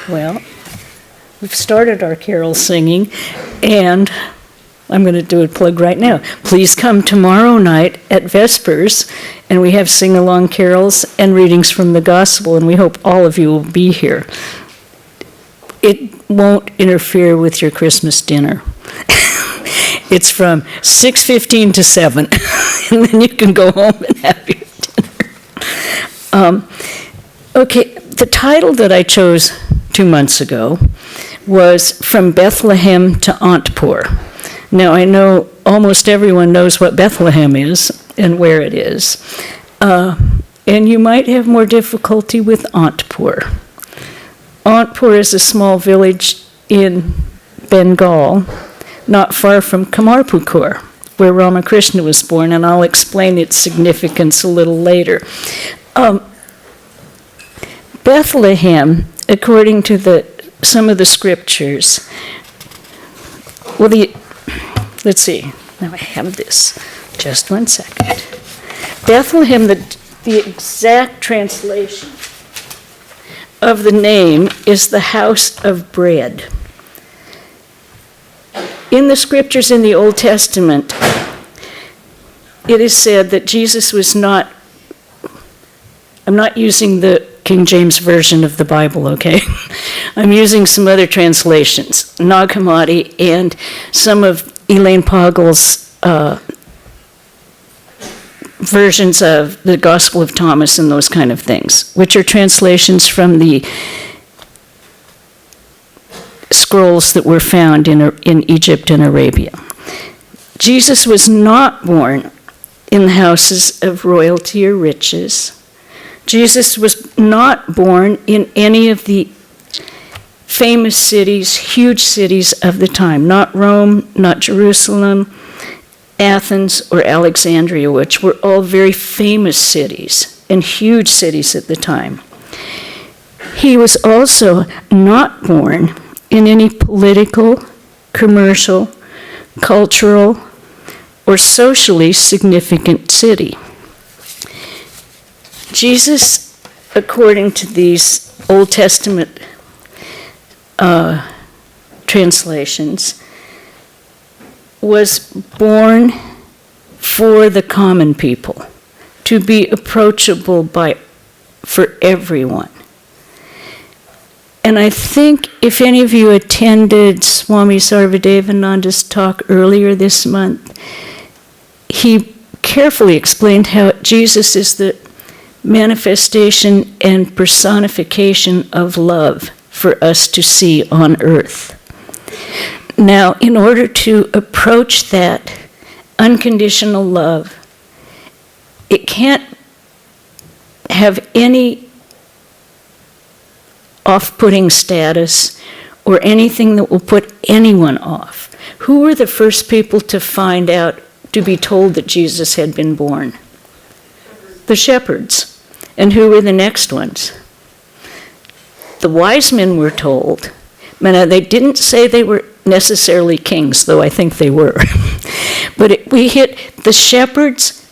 Well, we've started our carol singing, and I'm going to do a plug right now. Please come tomorrow night at Vespers, and we have sing-along carols and readings from the Gospel, and we hope all of you will be here. It won't interfere with your Christmas dinner. It's from 6:15 to 7, and then you can go home and have your dinner. Okay, the title that I chose 2 months ago was From Bethlehem to Antpur. Now, I know almost everyone knows what Bethlehem is and where it is, and you might have more difficulty with Antpur. Antpur is a small village in Bengal, not far from Kamarpukur, where Ramakrishna was born, and I'll explain its significance a little later. Bethlehem, according to some of the scriptures, let's see, now I have this, just 1 second. Bethlehem, the exact translation of the name is the house of bread. In the scriptures in the Old Testament, it is said that Jesus was not, I'm not using the King James Version of the Bible, okay? I'm using some other translations, Nag Hammadi and some of Elaine Pogle's versions of the Gospel of Thomas and those kind of things, which are translations from the scrolls that were found in Egypt and Arabia. Jesus was not born in the houses of royalty or riches. Jesus was not born in any of the famous cities, huge cities of the time, not Rome, not Jerusalem, Athens, or Alexandria, which were all very famous cities and huge cities at the time. He was also not born in any political, commercial, cultural, or socially significant city. Jesus, according to these Old Testament translations, was born for the common people, to be approachable for everyone. And I think if any of you attended Swami Sarvadevananda's talk earlier this month, he carefully explained how Jesus is the manifestation and personification of love for us to see on earth. Now, in order to approach that unconditional love, it can't have any off-putting status or anything that will put anyone off. Who were the first people to find out, to be told that Jesus had been born? The shepherds. And who were the next ones? The wise men were told. Now, they didn't say they were necessarily kings, though I think they were. But we hit the shepherds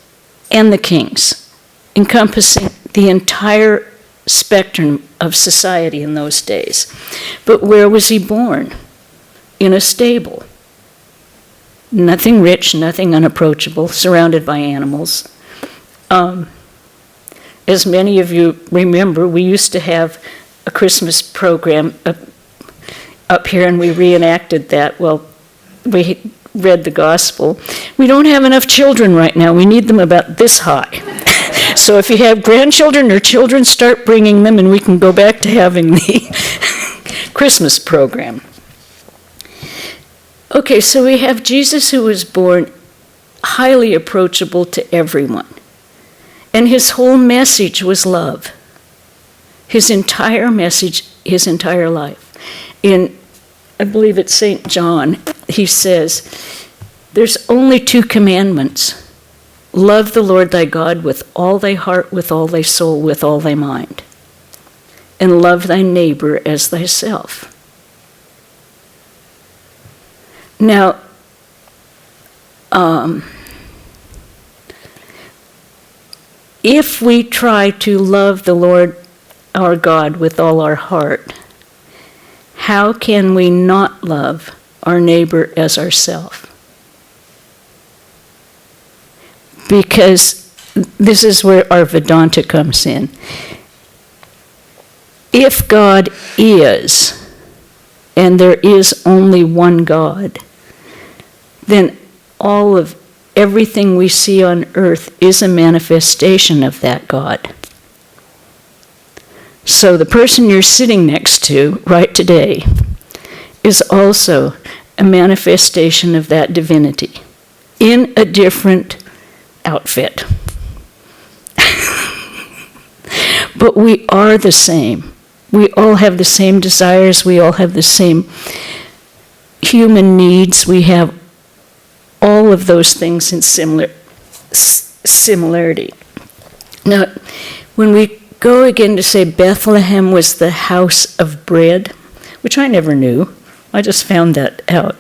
and the kings, encompassing the entire spectrum of society in those days. But where was he born? In a stable. Nothing rich, nothing unapproachable, surrounded by animals. As many of you remember, we used to have a Christmas program up here, and we reenacted that. Well, we read the gospel. We don't have enough children right now. We need them about this high. So if you have grandchildren or children, start bringing them, and we can go back to having the Christmas program. Okay, so we have Jesus who was born highly approachable to everyone. And his whole message was love. His entire message, his entire life. I believe it's St. John, he says, there's only 2 commandments. Love the Lord thy God with all thy heart, with all thy soul, with all thy mind. And love thy neighbor as thyself. Now, if we try to love the Lord our God with all our heart, how can we not love our neighbor as ourself? Because this is where our Vedanta comes in. If God is, and there is only one God, then all of everything we see on earth is a manifestation of that God. So the person you're sitting next to right today is also a manifestation of that divinity in a different outfit. But we are the same. We all have the same desires. We all have the same human needs. We have all of those things in similarity. Now, when we go again to say Bethlehem was the house of bread, which I never knew, I just found that out.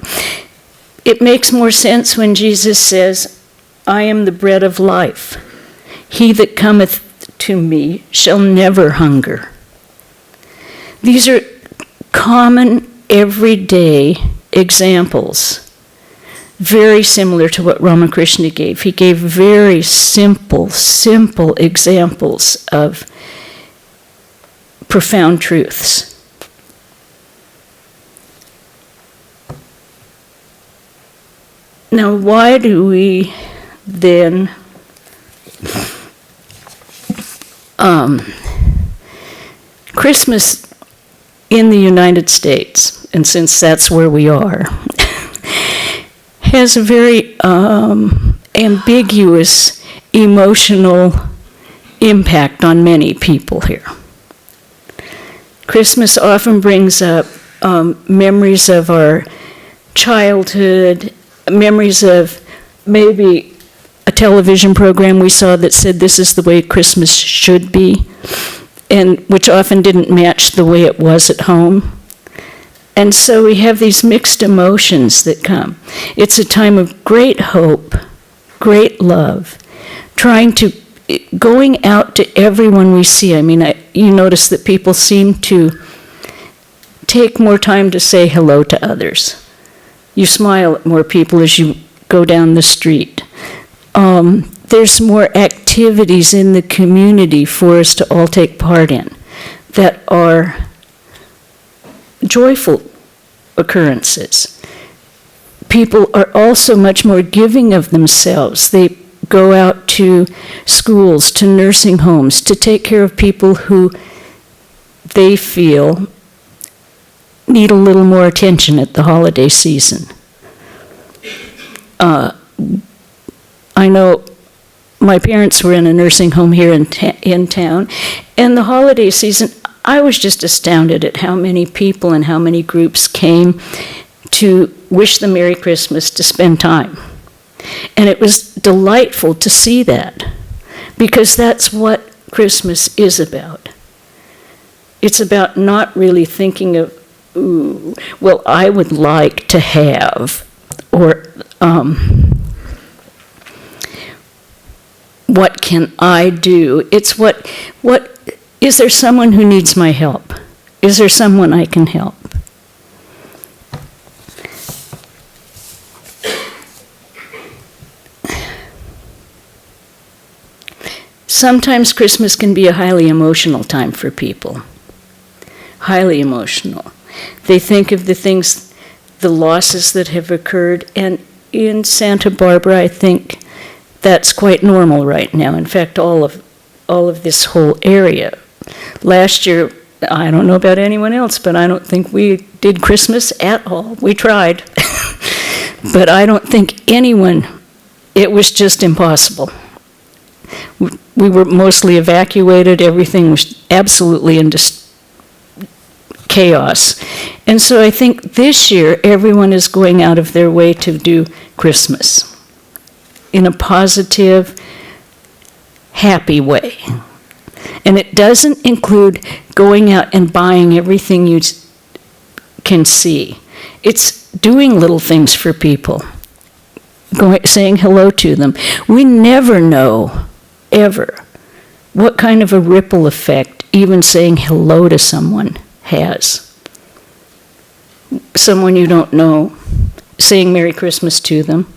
It makes more sense when Jesus says, I am the bread of life. He that cometh to me shall never hunger. These are common, everyday examples, very similar to what Ramakrishna gave. He gave very simple examples of profound truths. Now, why do we then Christmas in the United States, and since that's where we are, has a very ambiguous emotional impact on many people here. Christmas often brings up memories of our childhood, memories of maybe a television program we saw that said this is the way Christmas should be, and which often didn't match the way it was at home. And so we have these mixed emotions that come. It's a time of great hope, great love, going out to everyone we see. I mean, you notice that people seem to take more time to say hello to others. You smile at more people as you go down the street. There's more activities in the community for us to all take part in that are joyful occurrences. People are also much more giving of themselves. They go out to schools, to nursing homes, to take care of people who they feel need a little more attention at the holiday season. I know my parents were in a nursing home here in town, and the holiday season, I was just astounded at how many people and how many groups came to wish them Merry Christmas, to spend time. And it was delightful to see that, because that's what Christmas is about. It's about not really thinking of, ooh, well, I would like to have, or what can I do? It's what is there someone who needs my help? Is there someone I can help? Sometimes Christmas can be a highly emotional time for people. Highly emotional. They think of the things, the losses that have occurred, and in Santa Barbara, I think that's quite normal right now. In fact, all of this whole area. Last year, I don't know about anyone else, but I don't think we did Christmas at all. We tried. But I don't think anyone, it was just impossible. We were mostly evacuated. Everything was absolutely in chaos. And so I think this year, everyone is going out of their way to do Christmas in a positive, happy way. And it doesn't include going out and buying everything you can see. It's doing little things for people, saying hello to them. We never know, ever, what kind of a ripple effect even saying hello to someone has. someone you don't know, saying Merry Christmas to them.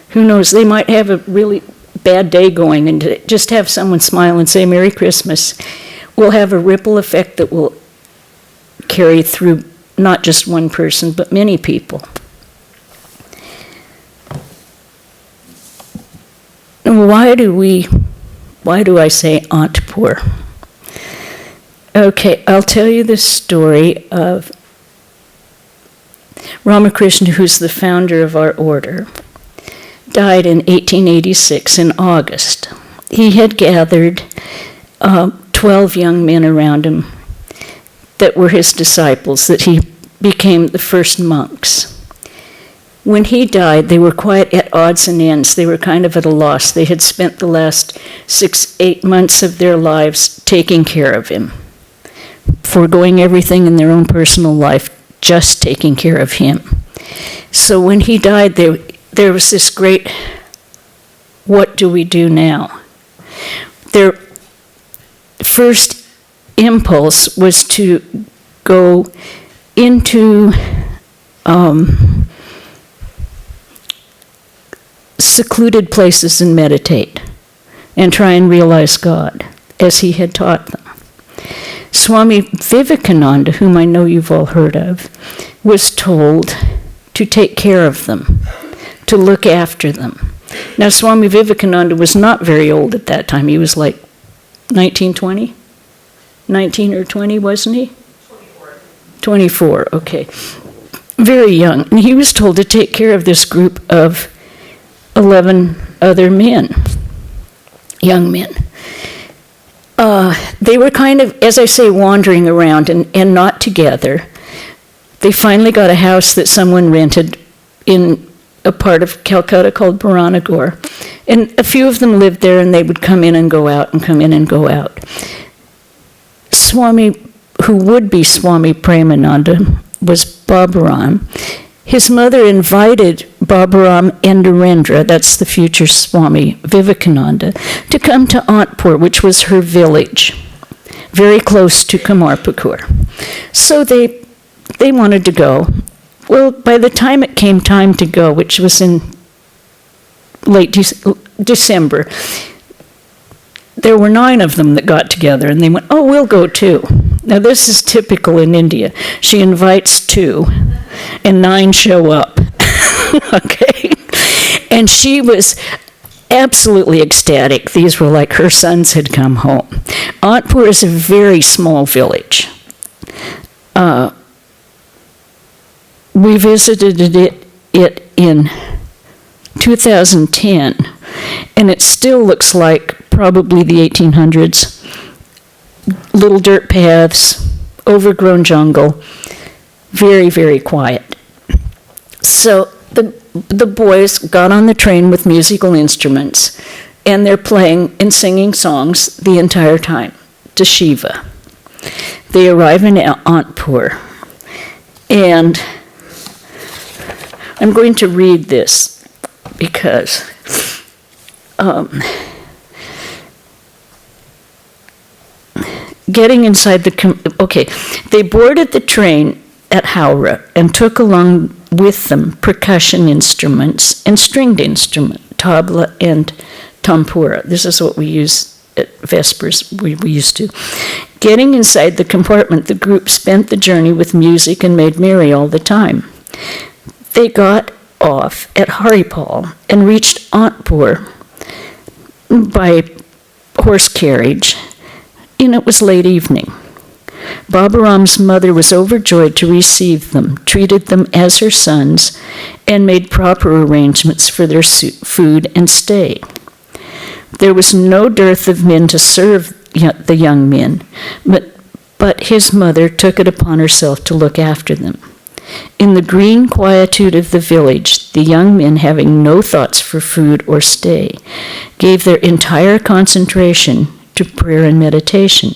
Who knows, they might have a really bad day going, and to just have someone smile and say Merry Christmas will have a ripple effect that will carry through not just one person, but many people. Why do I say Antpur? Okay, I'll tell you the story of Ramakrishna, who's the founder of our order, died in 1886 in August. He had gathered 12 young men around him that were his disciples, that he became the first monks. When he died, they were quite at odds and ends. They were kind of at a loss. They had spent the last 6-8 months of their lives taking care of him, foregoing everything in their own personal life, just taking care of him. So when he died, there was this great, what do we do now? Their first impulse was to go into secluded places and meditate and try and realize God as he had taught them. Swami Vivekananda, whom I know you've all heard of, was told to take care of them, to look after them. Now, Swami Vivekananda was not very old at that time. He was like 19 or 20, wasn't he? 24, okay. Very young. And he was told to take care of this group of 11 other men, young men. They were kind of, as I say, wandering around and not together. They finally got a house that someone rented in a part of Calcutta called Baranagar. And a few of them lived there, and they would come in and go out and come in and go out. Swami, who would be Swami Premananda, was Baburam. His mother invited Baburam and Narendra, that's the future Swami Vivekananda, to come to Antpur, which was her village, very close to Kamarpukur. So they wanted to go. Well, by the time it came time to go, which was in late December, there were 9 of them that got together, and they went, oh, we'll go too. Now, this is typical in India. She invites 2, and 9 show up. Okay? And she was absolutely ecstatic. These were like her sons had come home. Antpur is a very small village. We visited it in 2010, and it still looks like probably the 1800s. Little dirt paths, overgrown jungle, very, very quiet. So the boys got on the train with musical instruments, and they're playing and singing songs the entire time to Shiva. They arrive in Antpur, and I'm going to read this because getting inside they boarded the train at Howrah and took along with them percussion instruments and stringed instruments, tabla and tampura. This is what we use at Vespers, we used to. Getting inside the compartment, the group spent the journey with music and made merry all the time. They got off at Haripal and reached Antpur by horse carriage, and it was late evening. Baburam's mother was overjoyed to receive them, treated them as her sons, and made proper arrangements for their food and stay. There was no dearth of men to serve the young men, but his mother took it upon herself to look after them. In the green quietude of the village, the young men, having no thoughts for food or stay, gave their entire concentration to prayer and meditation.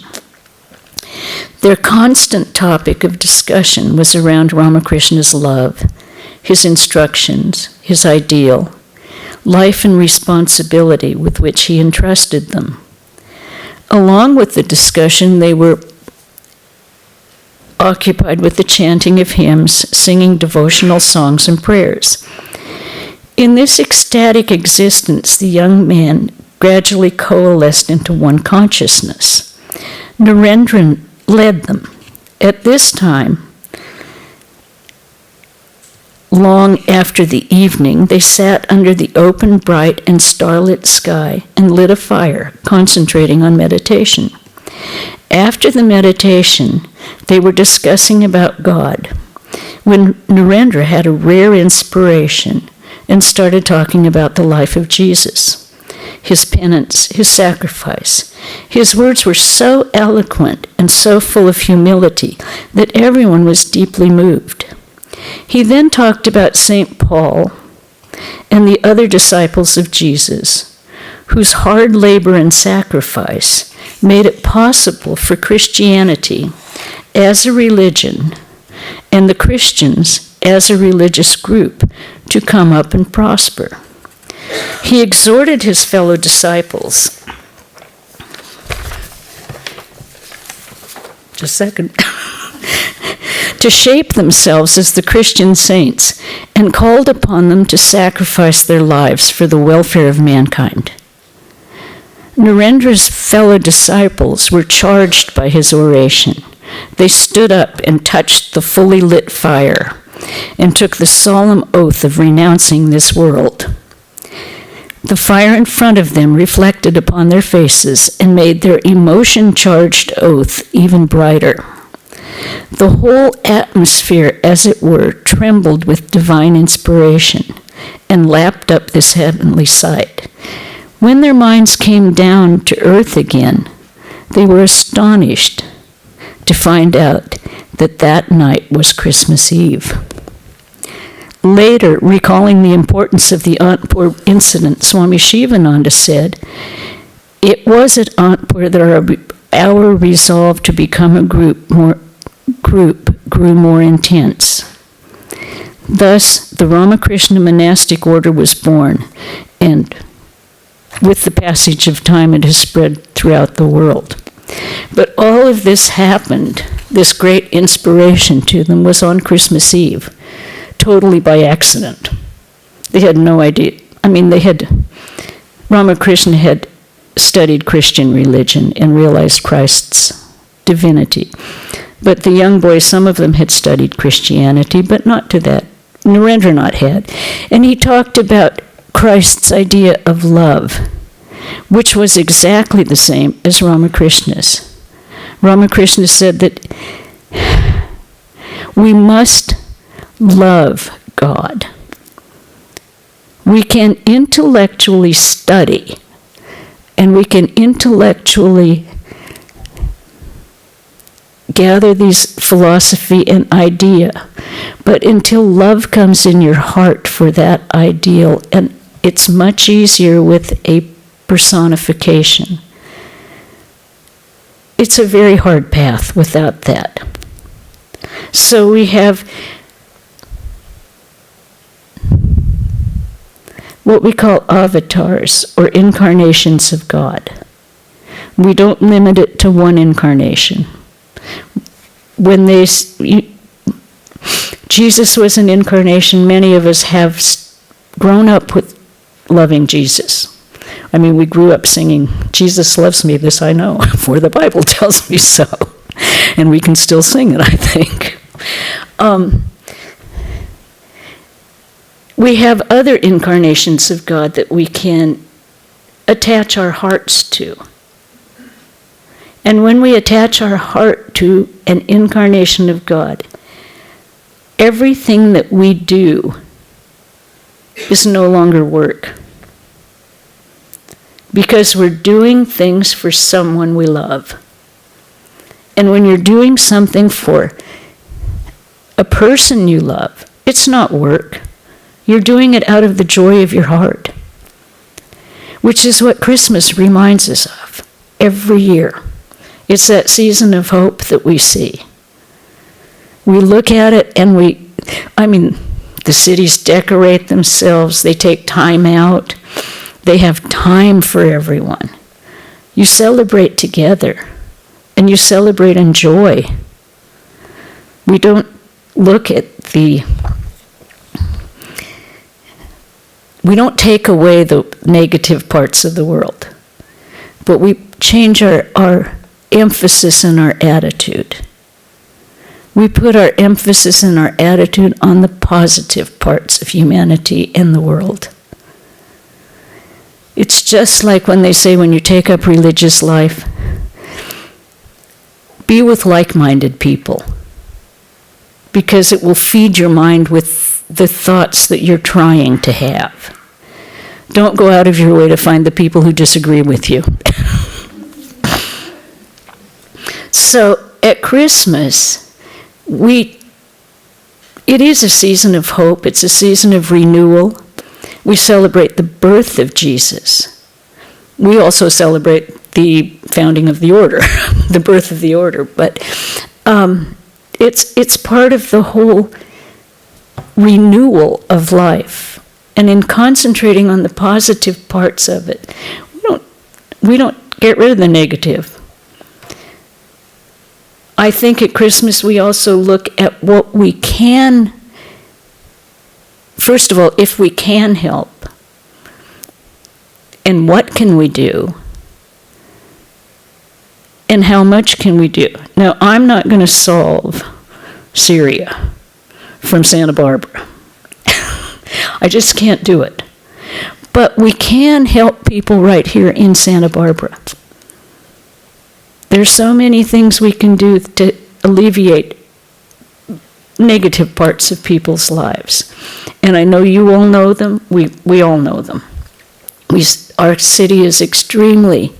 Their constant topic of discussion was around Ramakrishna's love, his instructions, his ideal, life and responsibility with which he entrusted them. Along with the discussion, they were occupied with the chanting of hymns, singing devotional songs and prayers. In this ecstatic existence, the young man gradually coalesced into one consciousness. Narendra led them. At this time, long after the evening, they sat under the open, bright, and starlit sky and lit a fire, concentrating on meditation. After the meditation, they were discussing about God, when Narendra had a rare inspiration and started talking about the life of Jesus, his penance, his sacrifice. His words were so eloquent and so full of humility that everyone was deeply moved. He then talked about St. Paul and the other disciples of Jesus, whose hard labor and sacrifice made it possible for Christianity as a religion and the Christians as a religious group to come up and prosper. He exhorted his fellow disciples, just a second, to shape themselves as the Christian saints, and called upon them to sacrifice their lives for the welfare of mankind. Narendra's fellow disciples were charged by his oration. They stood up and touched the fully lit fire and took the solemn oath of renouncing this world. The fire in front of them reflected upon their faces and made their emotion-charged oath even brighter. The whole atmosphere, as it were, trembled with divine inspiration and lapped up this heavenly sight. When their minds came down to earth again, they were astonished to find out that that night was Christmas Eve. Later, recalling the importance of the Antpur incident, Swami Shivananda said, "It was at Antpur that our resolve to become a group grew more intense. Thus, the Ramakrishna monastic order was born, and with the passage of time, it has spread throughout the world." But all of this happened, this great inspiration to them was on Christmas Eve, totally by accident. They had no idea. Ramakrishna had studied Christian religion and realized Christ's divinity. But the young boys, some of them had studied Christianity, but not to that. Narendranath had. And he talked about Christ's idea of love, which was exactly the same as Ramakrishna's. Ramakrishna said that we must love God. We can intellectually study, and we can intellectually gather these philosophy and idea, but until love comes in your heart for that ideal, and it's much easier with a personification. It's a very hard path without that. So we have what we call avatars, or incarnations of God. We don't limit it to one incarnation. When Jesus was an incarnation, many of us have grown up with loving Jesus. We grew up singing, "Jesus loves me, this I know, for the Bible tells me so." And we can still sing it, I think. We have other incarnations of God that we can attach our hearts to. And when we attach our heart to an incarnation of God, everything that we do is no longer work. Because we're doing things for someone we love. And when you're doing something for a person you love, it's not work. You're doing it out of the joy of your heart, which is what Christmas reminds us of every year. It's that season of hope that we see. We look at it and the cities decorate themselves, they take time out, they have time for everyone. You celebrate together, and you celebrate in joy. We don't look at we don't take away the negative parts of the world, but we change our emphasis and our attitude. We put our emphasis and our attitude on the positive parts of humanity and the world. It's just like when they say when you take up religious life, be with like-minded people, because it will feed your mind with the thoughts that you're trying to have. Don't go out of your way to find the people who disagree with you. So at Christmas, it is a season of hope. It's a season of renewal. We celebrate the birth of Jesus. We also celebrate the founding of the order, the birth of the order. But it's part of the whole renewal of life. And in concentrating on the positive parts of it, we don't get rid of the negative. I think at Christmas we also look at what we can, first of all, if we can help, and what can we do, and how much can we do. Now, I'm not going to solve Syria from Santa Barbara. I just can't do it. But we can help people right here in Santa Barbara. There's so many things we can do to alleviate negative parts of people's lives. And I know you all know them. We all know them. Our city is extremely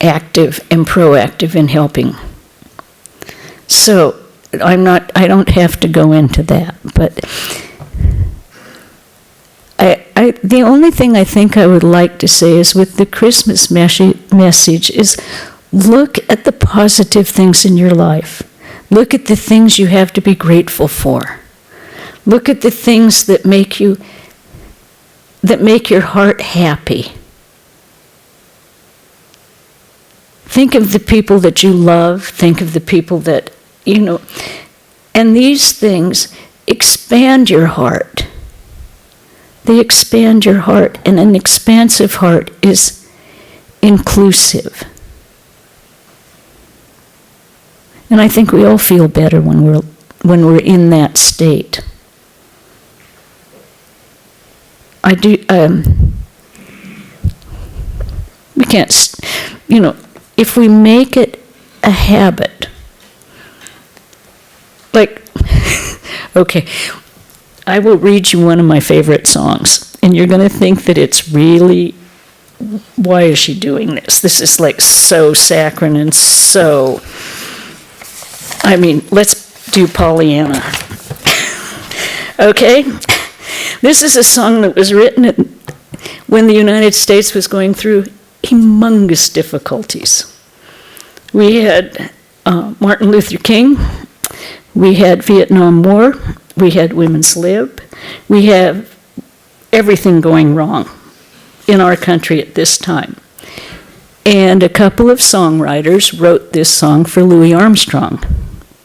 active and proactive in helping. So I don't have to go into that, but the only thing I think I would like to say is with the Christmas message is look at the positive things in your life. Look at the things you have to be grateful for. Look at the things that make your heart happy. Think of the people that you love. Think of the people that, and these things expand your heart. They expand your heart, and an expansive heart is inclusive. And I think we all feel better when we're in that state. I do. We can't. If we make it a habit, like, okay, I will read you one of my favorite songs, and you're going to think that it's really, why is she doing this? This is like so saccharine and so, let's do Pollyanna. Okay? This is a song that was written when the United States was going through humongous difficulties. We had Martin Luther King, we had Vietnam War, we had women's lib, we have everything going wrong in our country at this time. And a couple of songwriters wrote this song for Louis Armstrong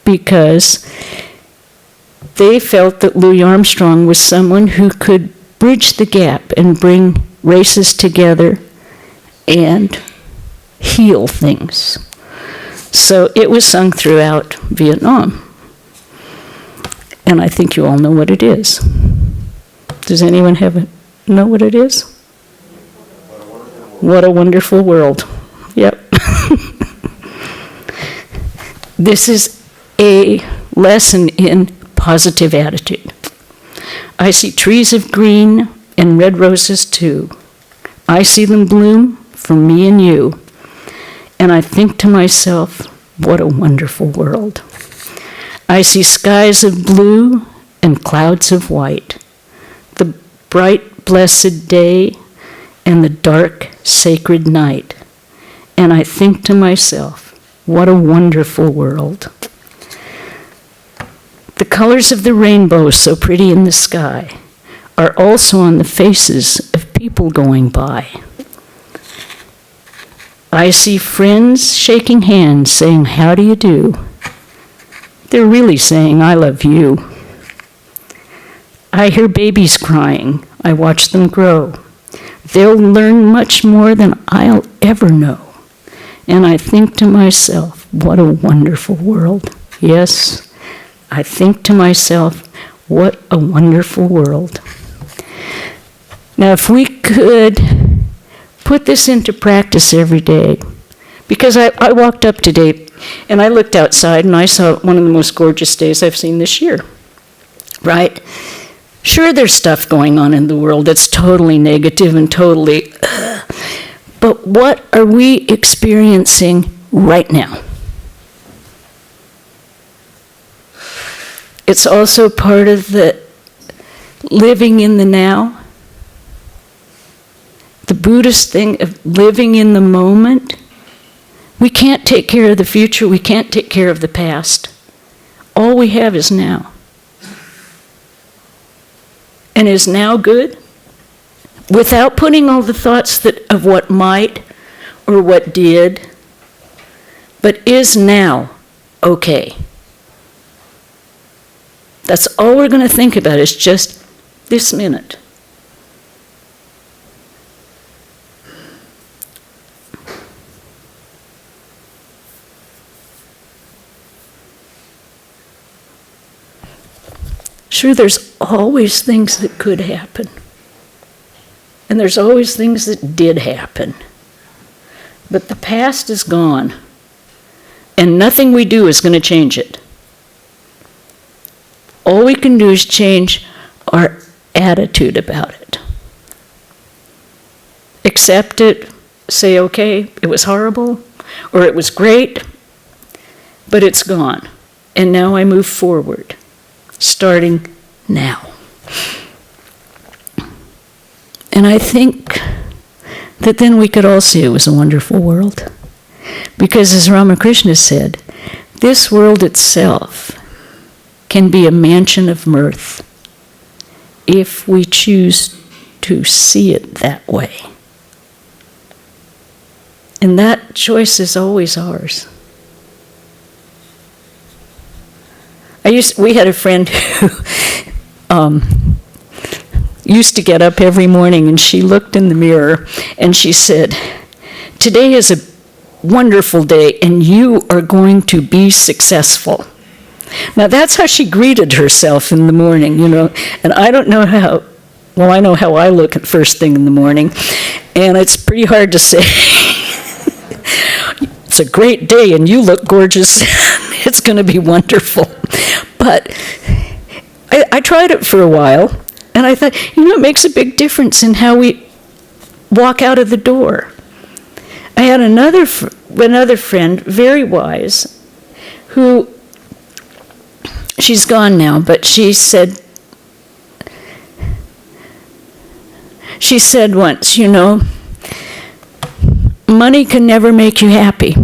because they felt that Louis Armstrong was someone who could bridge the gap and bring races together and heal things. So it was sung throughout Vietnam. And I think you all know what it is. Does anyone know what it is? What a wonderful world. Yep. This is a lesson in positive attitude. I see trees of green and red roses too. I see them bloom for me and you. And I think to myself, what a wonderful world. I see skies of blue and clouds of white, the bright, blessed day and the dark, sacred night. And I think to myself, what a wonderful world. The colors of the rainbow, so pretty in the sky, are also on the faces of people going by. I see friends shaking hands, saying, how do you do? They're really saying, I love you. I hear babies crying. I watch them grow. They'll learn much more than I'll ever know. And I think to myself, what a wonderful world. Yes, I think to myself, what a wonderful world. Now, if we could put this into practice every day, because I walked up today and I looked outside and I saw one of the most gorgeous days I've seen this year, right? Sure, there's stuff going on in the world that's totally negative and totally, but what are we experiencing right now? It's also part of the living in the now. The Buddhist thing of living in the moment. We can't take care of the future. We can't take care of the past. All we have is now. And is now good? Without putting all the thoughts of what might or what did, but is now okay? That's all we're going to think about is just this minute. Sure, there's always things that could happen. And there's always things that did happen. But the past is gone. And nothing we do is going to change it. All we can do is change our attitude about it. Accept it, say, okay, it was horrible, or it was great, but it's gone. And now I move forward. Starting now. And I think that then we could all see it was a wonderful world. Because as Ramakrishna said, this world itself can be a mansion of mirth if we choose to see it that way. And that choice is always ours. We had a friend who used to get up every morning and she looked in the mirror and she said, today is a wonderful day and you are going to be successful. Now that's how she greeted herself in the morning, and I don't know how, well, I know how I look at first thing in the morning, and it's pretty hard to say, it's a great day and you look gorgeous, it's going to be wonderful. But I tried it for a while, and I thought, it makes a big difference in how we walk out of the door. I had another friend, very wise, who, she's gone now, but she said once, money can never make you happy.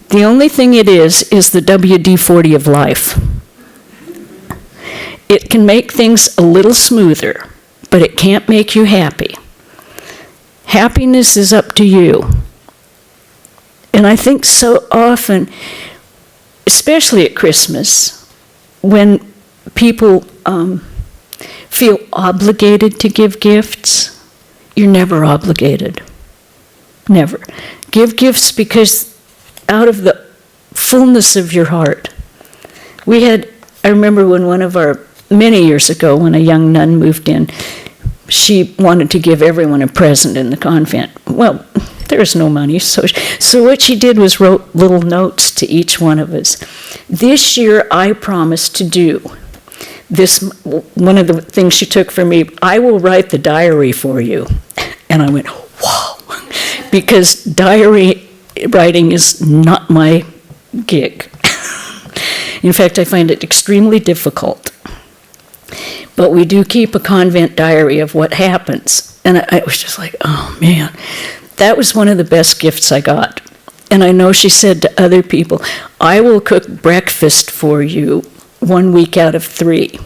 The only thing it is the WD-40 of life. It can make things a little smoother, but it can't make you happy. Happiness is up to you. And I think so often, especially at Christmas, when people feel obligated to give gifts, you're never obligated. Never. Give gifts because out of the fullness of your heart. I remember when many years ago, when a young nun moved in, she wanted to give everyone a present in the convent. Well, there was no money, so what she did was wrote little notes to each one of us. This year I promise to do this. One of the things she took from me, I will write the diary for you. And I went, wow, because diary writing is not my gig. In fact, I find it extremely difficult. But we do keep a convent diary of what happens. And I was just like, oh man, that was one of the best gifts I got. And I know she said to other people, I will cook breakfast for you 1 week out of 3.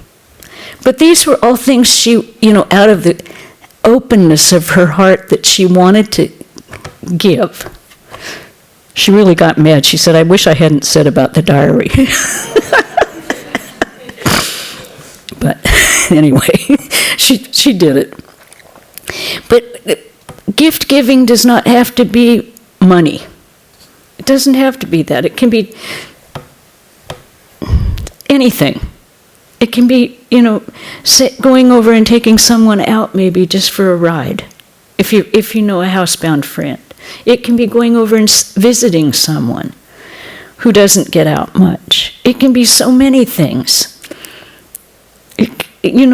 But these were all things she, out of the openness of her heart that she wanted to give. She really got mad. She said, I wish I hadn't said about the diary. But anyway, she did it. But gift giving does not have to be money. It doesn't have to be that. It can be anything. It can be, going over and taking someone out maybe just for a ride, if you know a housebound friend. It can be going over and visiting someone who doesn't get out much. It can be so many things. You're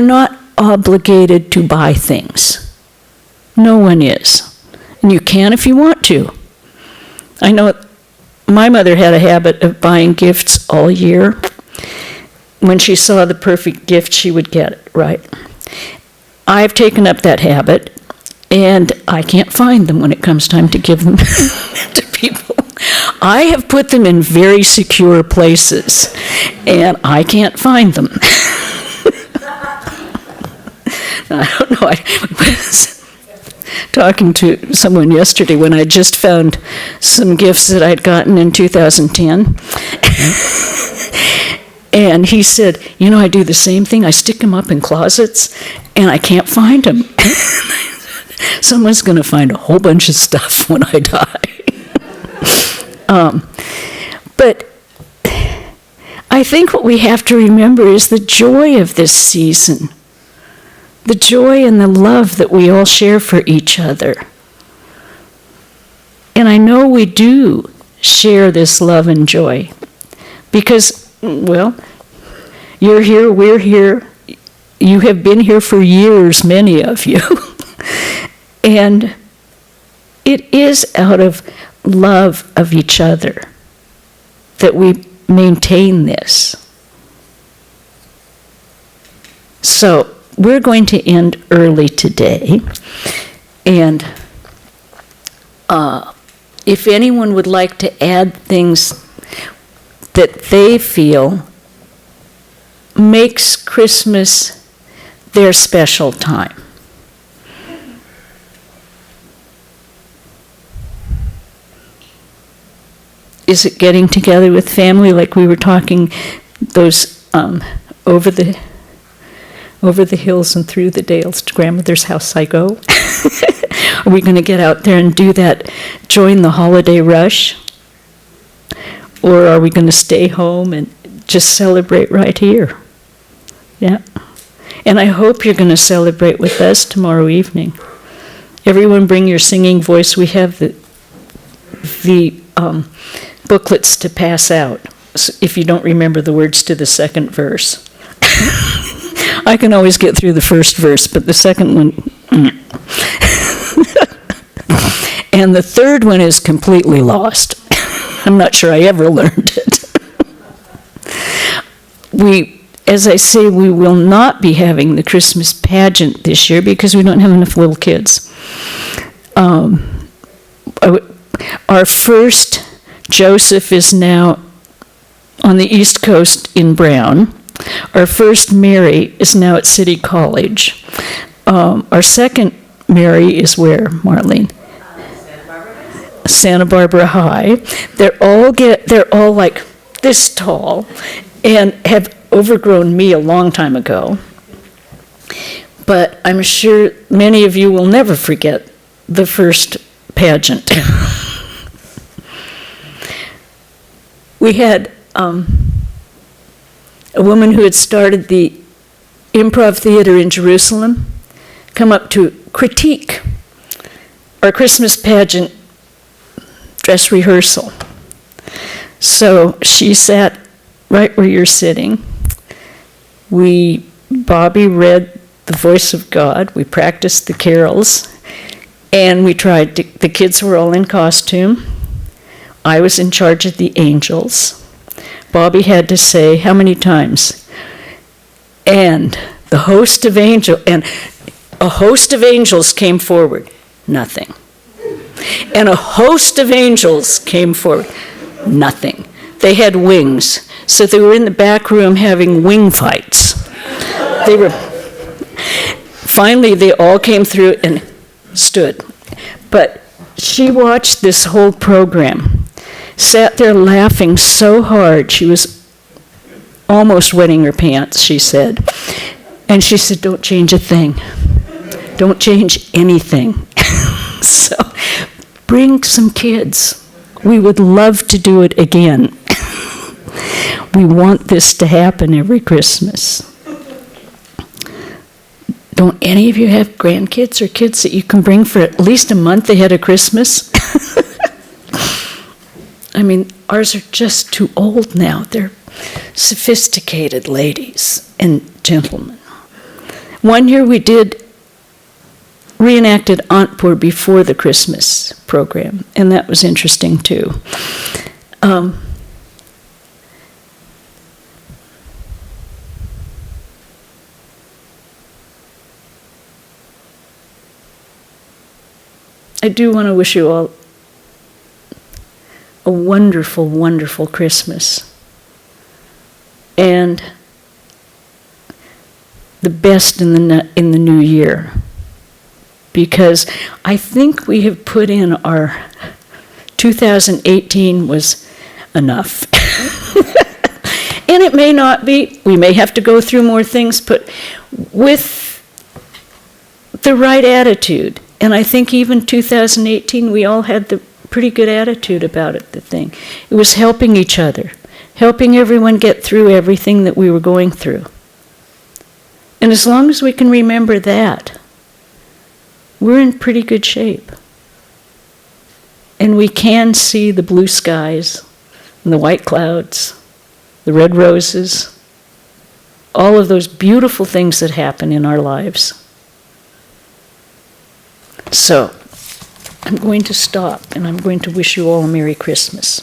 not obligated to buy things. No one is. And you can if you want to. I know my mother had a habit of buying gifts all year. When she saw the perfect gift, she would get it, right? I've taken up that habit, and I can't find them when it comes time to give them to people. I have put them in very secure places, and I can't find them. I don't know. I was talking to someone yesterday when I just found some gifts that I'd gotten in 2010. And he said, I do the same thing. I stick them up in closets, and I can't find them. Someone's going to find a whole bunch of stuff when I die. But I think what we have to remember is the joy of this season, the joy and the love that we all share for each other. And I know we do share this love and joy because, you're here, we're here, you have been here for years, many of you. And it is out of love of each other that we maintain this. So we're going to end early today. And if anyone would like to add things that they feel makes Christmas their special time. Is it getting together with family like we were talking, those over the hills and through the dales to grandmother's house I go? Are we going to get out there and do that, join the holiday rush? Or are we going to stay home and just celebrate right here? Yeah. And I hope you're going to celebrate with us tomorrow evening. Everyone bring your singing voice. We have the booklets to pass out, so if you don't remember the words to the second verse. I can always get through the first verse, but the second one... And the third one is completely lost. I'm not sure I ever learned it. As I say, we will not be having the Christmas pageant this year because we don't have enough little kids. Our first Joseph is now on the East Coast in Brown. Our first Mary is now at City College. Our second Mary is where, Marlene? Santa Barbara High. They're all like this tall and have overgrown me a long time ago. But I'm sure many of you will never forget the first pageant. We had a woman who had started the Improv Theater in Jerusalem come up to critique our Christmas pageant dress rehearsal. So she sat right where you're sitting. Bobby read the voice of God. We practiced the carols. And we tried the kids were all in costume. I was in charge of the angels. Bobby had to say how many times? And a host of angels came forward. Nothing. And a host of angels came forward. Nothing. They had wings. So they were in the back room having wing fights. Finally, they all came through and stood. But She watched this whole program, sat there laughing so hard she was almost wetting her pants, she said. And she said, don't change a thing. Don't change anything. So bring some kids. We would love to do it again. We want this to happen every Christmas. Don't any of you have grandkids or kids that you can bring for at least a month ahead of Christmas? I mean, ours are just too old now. They're sophisticated ladies and gentlemen. One year we reenacted Antpur before the Christmas program, and that was interesting too. I do want to wish you all a wonderful, wonderful Christmas. And the best in the new year. Because I think we have put in our 2018 was enough. And it may not be. We may have to go through more things, but with the right attitude. And I think even 2018, we all had the pretty good attitude about it, the thing. It was helping each other, helping everyone get through everything that we were going through. And as long as we can remember that, we're in pretty good shape. And we can see the blue skies, and the white clouds, the red roses, all of those beautiful things that happen in our lives. So, I'm going to stop, and I'm going to wish you all a Merry Christmas.